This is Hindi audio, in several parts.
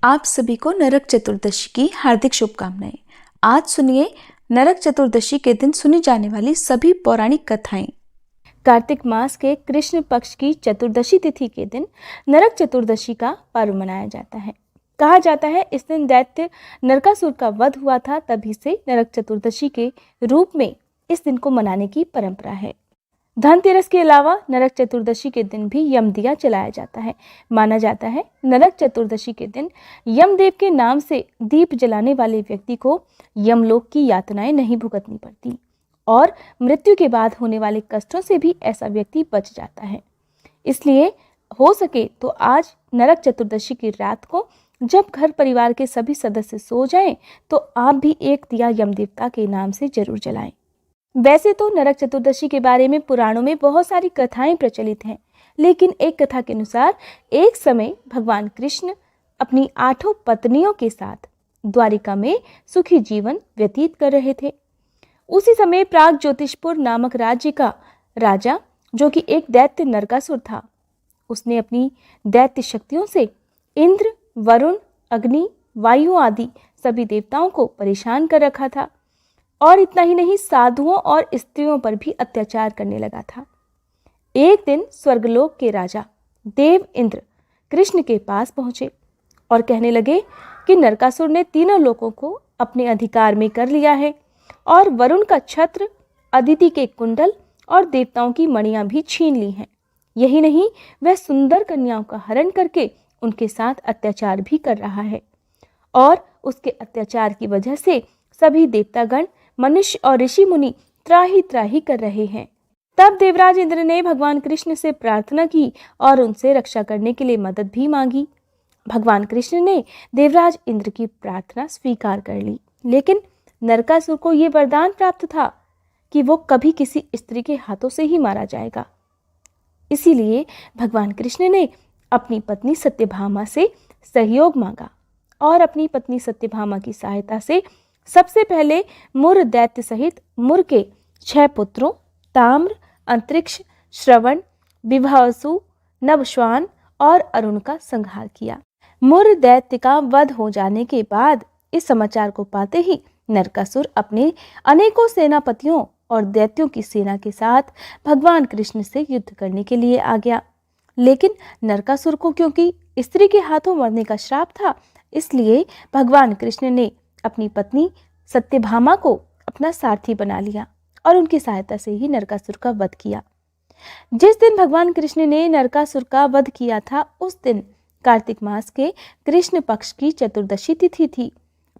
आप सभी को नरक चतुर्दशी की हार्दिक शुभकामनाएं। आज सुनिए नरक चतुर्दशी के दिन सुनी जाने वाली सभी पौराणिक कथाएं। कार्तिक मास के कृष्ण पक्ष की चतुर्दशी तिथि के दिन नरक चतुर्दशी का पर्व मनाया जाता है। कहा जाता है इस दिन दैत्य नरकासुर का वध हुआ था, तभी से नरक चतुर्दशी के रूप में इस दिन को मनाने की परंपरा है। धनतेरस के अलावा नरक चतुर्दशी के दिन भी यमदिया जलाया जाता है। माना जाता है नरक चतुर्दशी के दिन यमदेव के नाम से दीप जलाने वाले व्यक्ति को यमलोक की यातनाएं नहीं भुगतनी पड़ती और मृत्यु के बाद होने वाले कष्टों से भी ऐसा व्यक्ति बच जाता है। इसलिए हो सके तो आज नरक चतुर्दशी की रात को जब घर परिवार के सभी सदस्य सो जाएं, तो आप भी एक दिया यमदेवता के नाम से जरूर जलाएं। वैसे तो नरक चतुर्दशी के बारे में पुराणों में बहुत सारी कथाएं प्रचलित हैं, लेकिन एक कथा के अनुसार एक समय भगवान कृष्ण अपनी 8 पत्नियों के साथ द्वारिका में सुखी जीवन व्यतीत कर रहे थे। उसी समय प्राग ज्योतिषपुर नामक राज्य का राजा, जो कि एक दैत्य नरकासुर था, उसने अपनी दैत्य शक्तियों से इंद्र, वरुण, अग्नि, वायु आदि सभी देवताओं को परेशान कर रखा था और इतना ही नहीं, साधुओं और स्त्रियों पर भी अत्याचार करने लगा था। एक दिन स्वर्गलोक के राजा देव इंद्र कृष्ण के पास पहुंचे और कहने लगे कि नरकासुर ने तीनों लोकों को अपने अधिकार में कर लिया है और वरुण का छत्र, अदिति के कुंडल और देवताओं की मणियां भी छीन ली हैं। यही नहीं, वह सुंदर कन्याओं का हरण करके उनके साथ अत्याचार भी कर रहा है और उसके अत्याचार की वजह से सभी देवतागण, मनुष्य और ऋषि मुनि त्राही त्राही कर रहे हैं। तब देवराज इंद्र ने भगवान कृष्ण से प्रार्थना की और उनसे रक्षा करने के लिए मदद भी मांगी। भगवान कृष्ण ने देवराज इंद्र की प्रार्थना स्वीकार कर ली, लेकिन नरकासुर को यह वरदान प्राप्त था कि वो कभी किसी स्त्री के हाथों से ही मारा जाएगा। इसीलिए भगवान कृष्ण ने अपनी पत्नी सत्यभामा से सहयोग मांगा और अपनी पत्नी सत्यभामा की सहायता से सबसे पहले मुर दैत्य सहित मुर के 6 पुत्रों ताम्र, अंतरिक्ष, श्रवण, विभावसु, नभश्वान और अरुण का संहार किया। मुर दैत्य का वध हो जाने के बाद इस समाचार को पाते ही नरकासुर अपने अनेकों सेनापतियों और दैत्यों की सेना के साथ भगवान कृष्ण से युद्ध करने के लिए आ गया। लेकिन नरकासुर को क्योंकि स्त्री के हाथों मरने का श्राप था, इसलिए भगवान कृष्ण ने अपनी पत्नी सत्यभामा को अपना सारथी बना लिया और उनकी सहायता से ही नरकासुर का वध किया। जिस दिन भगवान कृष्ण ने नरकासुर का वध किया था, उस दिन कार्तिक मास के कृष्ण पक्ष की चतुर्दशी तिथि थी।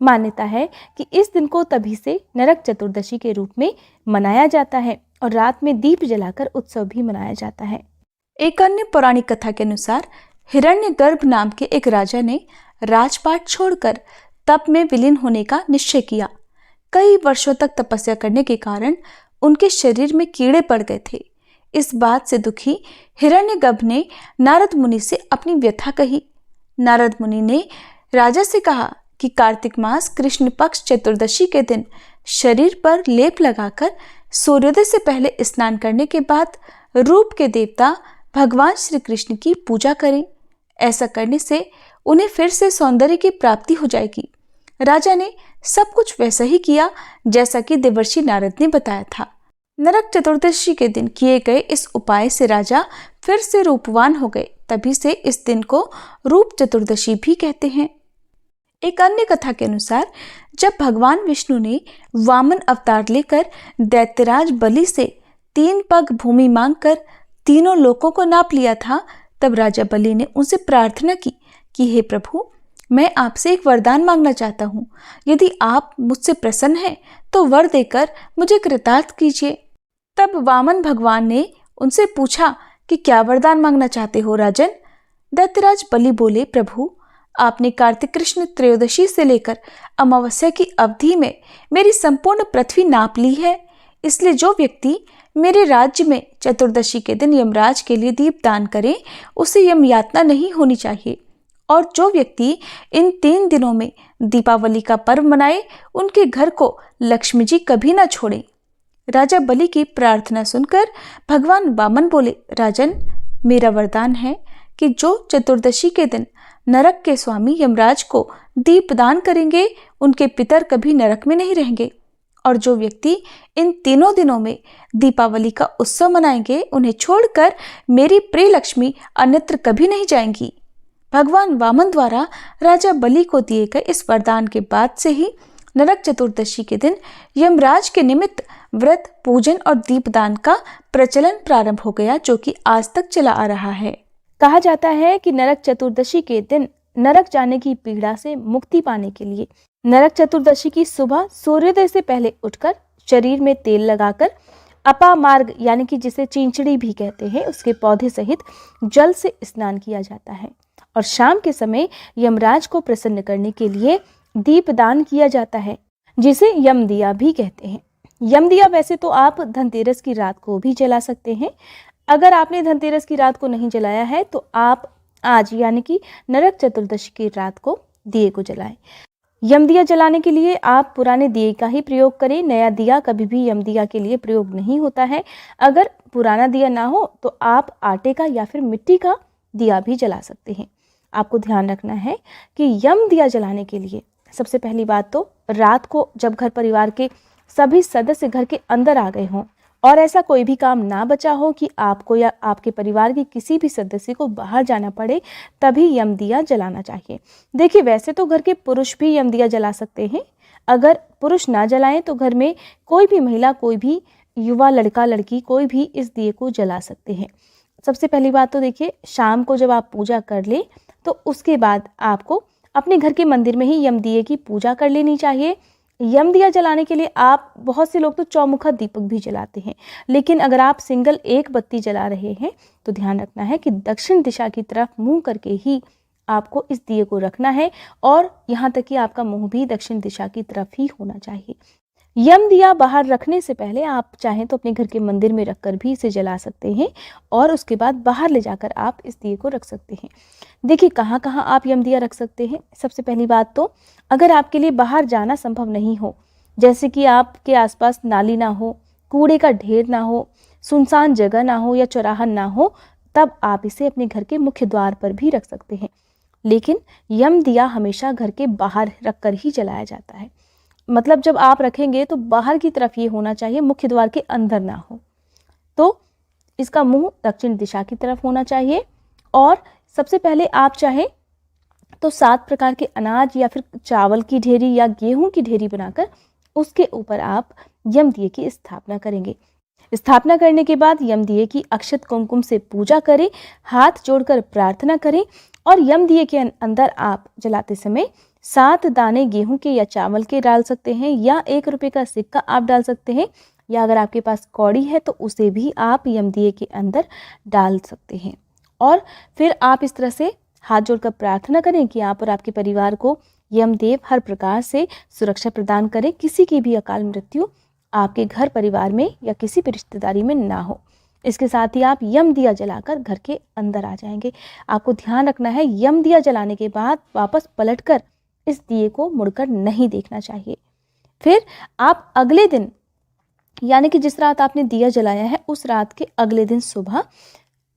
मान्यता है कि इस दिन को तभी से नरक चतुर्दशी के रूप में मनाया जाता है और रात में दीप जलाकर उत्सव भी मनाया जाता है। एक अन्य पौराणिक कथा के अनुसार हिरण्यगर्भ नाम के एक राजा ने राजपाट छोड़कर तप में विलीन होने का निश्चय किया। कई वर्षों तक तपस्या करने के कारण उनके शरीर में कीड़े पड़ गए थे। इस बात से दुखी हिरण्यगर्भ ने नारद मुनि से अपनी व्यथा कही। नारद मुनि ने राजा से कहा कि कार्तिक मास कृष्ण पक्ष चतुर्दशी के दिन शरीर पर लेप लगाकर सूर्योदय से पहले स्नान करने के बाद रूप के देवता भगवान श्री कृष्ण की पूजा करें। ऐसा करने से उन्हें फिर से सौंदर्य की प्राप्ति हो जाएगी। राजा ने सब कुछ वैसा ही किया जैसा कि देवर्षि नारद ने बताया था। नरक चतुर्दशी के दिन किए गए इस उपाय से राजा फिर से रूपवान हो गए। तभी से इस दिन को रूप चतुर्दशी भी कहते हैं। एक अन्य कथा के अनुसार जब भगवान विष्णु ने वामन अवतार लेकर दैत्यराज बलि से 3 पग भूमि मांगकर तीनों लोकों को नाप लिया था, तब राजा बलि ने उनसे प्रार्थना की कि हे प्रभु, मैं आपसे एक वरदान मांगना चाहता हूँ। यदि आप मुझसे प्रसन्न हैं तो वर देकर मुझे कृतार्थ कीजिए। तब वामन भगवान ने उनसे पूछा कि क्या वरदान मांगना चाहते हो राजन? दैत्यराज बलि बोले, प्रभु, आपने कार्तिक कृष्ण त्रयोदशी से लेकर अमावस्या की अवधि में मेरी संपूर्ण पृथ्वी नाप ली है। इसलिए जो व्यक्ति मेरे राज्य में चतुर्दशी के दिन यमराज के लिए दीप दान करे, उसे यम यातना नहीं होनी चाहिए। और जो व्यक्ति इन 3 दिनों में दीपावली का पर्व मनाए, उनके घर को लक्ष्मी जी कभी ना छोड़े। राजा बलि की प्रार्थना सुनकर भगवान वामन बोले, राजन, मेरा वरदान है कि जो चतुर्दशी के दिन नरक के स्वामी यमराज को दीपदान करेंगे, उनके पितर कभी नरक में नहीं रहेंगे। और जो व्यक्ति इन तीनों दिनों में दीपावली का उत्सव मनाएंगे, उन्हें छोड़कर मेरी प्रिय लक्ष्मी अन्यत्र कभी नहीं जाएंगी। भगवान वामन द्वारा राजा बलि को दिए गए इस वरदान के बाद से ही नरक चतुर्दशी के दिन यमराज के निमित्त व्रत, पूजन और दीपदान का प्रचलन प्रारंभ हो गया, जो कि आज तक चला आ रहा है। कहा जाता है कि नरक चतुर्दशी के दिन नरक जाने की पीड़ा से मुक्ति पाने के लिए नरक चतुर्दशी की सुबह सूर्योदय से पहले उठकर शरीर में तेल लगाकर अपामार्ग यानी कि जिसे चिंचड़ी भी कहते हैं, उसके पौधे सहित जल से स्नान किया जाता है। और शाम के समय यमराज को प्रसन्न करने के लिए दीपदान किया जाता है, जिसे यम दिया भी कहते हैं। यम दिया वैसे तो आप धनतेरस की रात को भी जला सकते हैं। अगर आपने धनतेरस की रात को नहीं जलाया है तो आप आज यानी कि नरक चतुर्दशी की रात को दिए को जलाएं। यम दिया जलाने के लिए आप पुराने दिए का ही प्रयोग करें। नया दिया कभी भी यम दिया के लिए प्रयोग नहीं होता है। अगर पुराना दिया ना हो तो आप आटे का या फिर मिट्टी का दिया भी जला सकते हैं। आपको ध्यान रखना है कि यम दिया जलाने के लिए सबसे पहली बात तो रात को जब घर परिवार के सभी सदस्य घर के अंदर आ गए हों और ऐसा कोई भी काम ना बचा हो कि आपको या आपके परिवार के किसी भी सदस्य को बाहर जाना पड़े, तभी यम दिया जलाना चाहिए। देखिए, वैसे तो घर के पुरुष भी यम दिया जला सकते हैं। अगर पुरुष ना जलाएं तो घर में कोई भी महिला, कोई भी युवा लड़का लड़की, कोई भी इस दिए को जला सकते हैं। सबसे पहली बात तो देखिए, शाम को जब आप पूजा कर ले तो उसके बाद आपको अपने घर के मंदिर में ही यम दिए की पूजा कर लेनी चाहिए। यम दिया जलाने के लिए आप, बहुत से लोग तो चौमुखा दीपक भी जलाते हैं, लेकिन अगर आप सिंगल एक बत्ती जला रहे हैं तो ध्यान रखना है कि दक्षिण दिशा की तरफ मुंह करके ही आपको इस दिए को रखना है और यहाँ तक कि आपका मुंह भी दक्षिण दिशा की तरफ ही होना चाहिए। यम दिया बाहर रखने से पहले आप चाहें तो अपने घर के मंदिर में रखकर भी इसे जला सकते हैं और उसके बाद बाहर ले जाकर आप इस दिए को रख सकते हैं। देखिए, कहाँ कहाँ आप यम दिया रख सकते हैं। सबसे पहली बात तो अगर आपके लिए बाहर जाना संभव नहीं हो, जैसे कि आपके आसपास नाली ना हो, कूड़े का ढेर ना हो, सुनसान जगह ना हो या चौराहा ना हो, तब आप इसे अपने घर के मुख्य द्वार पर भी रख सकते हैं। लेकिन यम दिया हमेशा घर के बाहर रखकर ही जलाया जाता है। मतलब जब आप रखेंगे तो बाहर की तरफ ये होना चाहिए, मुख्य द्वार के अंदर ना हो। तो इसका मुंह दक्षिण दिशा की तरफ होना चाहिए। और सबसे पहले आप चाहें तो 7 प्रकार के अनाज या फिर चावल की ढेरी या गेहूं की ढेरी बनाकर उसके ऊपर आप यम दिए की स्थापना करेंगे। स्थापना करने के बाद यम दिए की अक्षत कुमकुम से पूजा करें, हाथ जोड़कर प्रार्थना करें और यम दिए के अंदर आप जलाते समय 7 दाने गेहूं के या चावल के डाल सकते हैं या 1 रुपये का सिक्का आप डाल सकते हैं, या अगर आपके पास कौड़ी है तो उसे भी आप यम दिए के अंदर डाल सकते हैं। और फिर आप इस तरह से हाथ जोड़कर प्रार्थना करें कि आप और आपके परिवार को यमदेव हर प्रकार से सुरक्षा प्रदान करें, किसी की भी अकाल मृत्यु आपके घर परिवार में या किसी भी रिश्तेदारी में ना हो। इसके साथ ही आप यम दिया जलाकर घर के अंदर आ जाएंगे। आपको ध्यान रखना है, यम दिया जलाने के बाद वापस पलटकर इस दिए को मुड़कर नहीं देखना चाहिए। फिर आप अगले दिन यानी कि जिस रात आपने दिया जलाया है उस रात के अगले दिन सुबह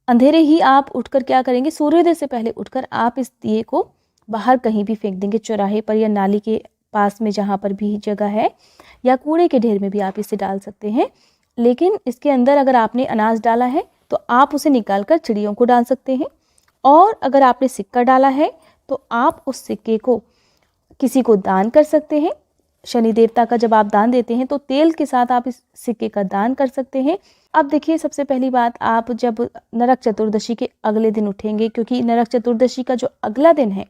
अंधेरे ही आप उठकर क्या करेंगे, सूर्योदय से पहले उठकर आप इस दिए को बाहर कहीं भी फेंक देंगे, चौराहे पर या नाली के पास में जहाँ पर भी जगह है, या कूड़े के ढेर में भी आप इसे डाल सकते हैं। लेकिन इसके अंदर अगर आपने अनाज डाला है तो आप उसे निकाल कर चिड़ियों को डाल सकते हैं, और अगर आपने सिक्का डाला है तो आप उस सिक्के को किसी को दान कर सकते हैं। शनि देवता का जब आप दान देते हैं तो तेल के साथ आप इस सिक्के का दान कर सकते हैं। अब देखिए, सबसे पहली बात, आप जब नरक चतुर्दशी के अगले दिन उठेंगे, क्योंकि नरक चतुर्दशी का जो अगला दिन है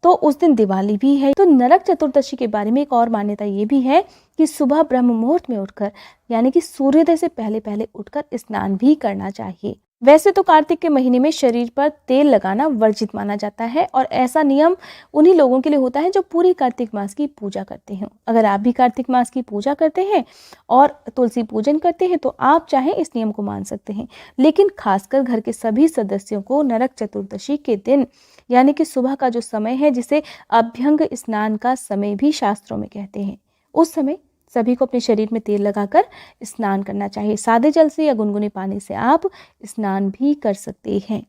तो उस दिन दिवाली भी है, तो नरक चतुर्दशी के बारे में एक और मान्यता ये भी है कि सुबह ब्रह्म मुहूर्त में उठकर यानी कि सूर्योदय से पहले पहले उठकर स्नान भी करना चाहिए। वैसे तो कार्तिक के महीने में शरीर पर तेल लगाना वर्जित माना जाता है और ऐसा नियम उन्हीं लोगों के लिए होता है जो पूरी कार्तिक मास की पूजा करते हैं। अगर आप भी कार्तिक मास की पूजा करते हैं और तुलसी पूजन करते हैं तो आप चाहें इस नियम को मान सकते हैं, लेकिन खासकर घर के सभी सदस्यों को नरक चतुर्दशी के दिन यानी कि सुबह का जो समय है, जिसे अभ्यंग स्नान का समय भी शास्त्रों में कहते हैं, उस समय सभी को अपने शरीर में तेल लगाकर स्नान करना चाहिए। सादे जल से या गुनगुने पानी से आप स्नान भी कर सकते हैं।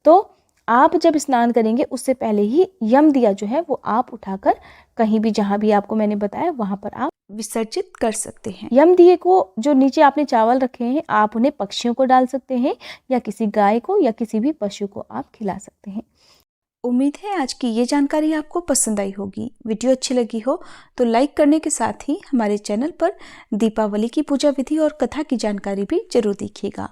तो आप जब स्नान करेंगे उससे पहले ही यम दिया जो है वो आप उठाकर कहीं भी, जहाँ भी आपको मैंने बताया वहाँ पर आप विसर्जित कर सकते हैं। यम दिए को जो नीचे आपने चावल रखे हैं आप उन्हें पक्षियों को डाल सकते हैं या किसी गाय को या किसी भी पशु को आप खिला सकते हैं। उम्मीद है आज की ये जानकारी आपको पसंद आई होगी। वीडियो अच्छी लगी हो तो लाइक करने के साथ ही हमारे चैनल पर दीपावली की पूजा विधि और कथा की जानकारी भी जरूर देखिएगा।